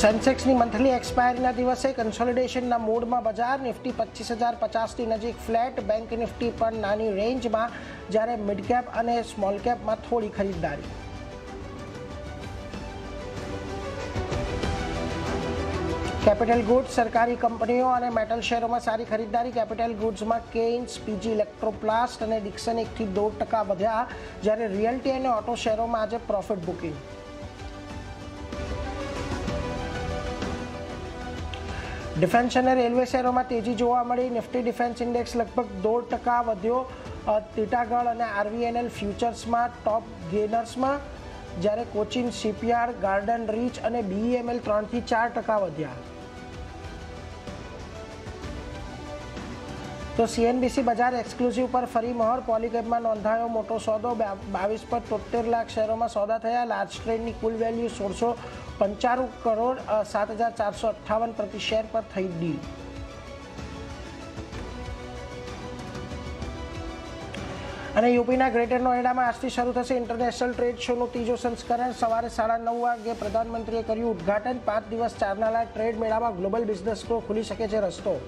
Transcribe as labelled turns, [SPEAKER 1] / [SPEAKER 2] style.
[SPEAKER 1] સેન્સેક્સની monthly એક્સપાયરીના દિવસે કન્સોલિડેશનના મૂડમાં બજાર. નિફ્ટી 25,050ની નજીક ફ્લેટ. બેંક નિફ્ટી પણ નાની રેન્જમાં, જ્યારે મિડ કેપ અને સ્મોલ કેપમાં થોડી ખરીદદારી. કેપિટલ ગુડ્સ, સરકારી કંપનીઓ અને મેટલ શેરોમાં સારી ખરીદદારી. કેપિટલ ગુડ્સમાં કેઇન્સ, પીજી ઇલેક્ટ્રોપ્લાસ્ટ અને ડિક્સન 1 થી 2% વધ્યા, જ્યારે રિયલ્ટી અને ઓટો શેરોમાં આજે પ્રોફિટ બુકિંગ. ડિફેન્સ અને રેલવે શેરોમાં તેજી જોવા મળી. નિફ્ટી ડિફેન્સ ઇન્ડેક્સ લગભગ 2% વધ્યો. ટીટાગઢ અને આરવીએનએલ ફ્યુચર્સમાં ટોપ ગેનર્સમાં, જ્યારે કોચિન શિપયાર્ડ, ગાર્ડન રીચ અને બીઈએમએલ 3 થી 4% વધ્યા. તો સીએનબીસી બજાર એક્સક્લુઝિવ પર ફરી મહોર. પોલીકેબમાં નોંધાયો મોટો સોદો. 22.73 લાખ શેરોમાં સોદા થયા. લાર્જ ટ્રેડની કુલ વેલ્યુ 1695 કરોડ 7,458 પ્રતિ શેર પર થઈ ડીલ. અને યુપીના ગ્રેટર નોઈડામાં આજથી શરૂ થશે ઇન્ટરનેશનલ ટ્રેડ શોનું ત્રીજો સંસ્કરણ. સવારે 9:30 વાગે પ્રધાનમંત્રીએ કર્યું ઉદઘાટન. 5 દિવસ ચાલનારા ટ્રેડ મેળામાં ગ્લોબલ બિઝનેસ ગ્રો ખુલી શકે છે રસ્તો.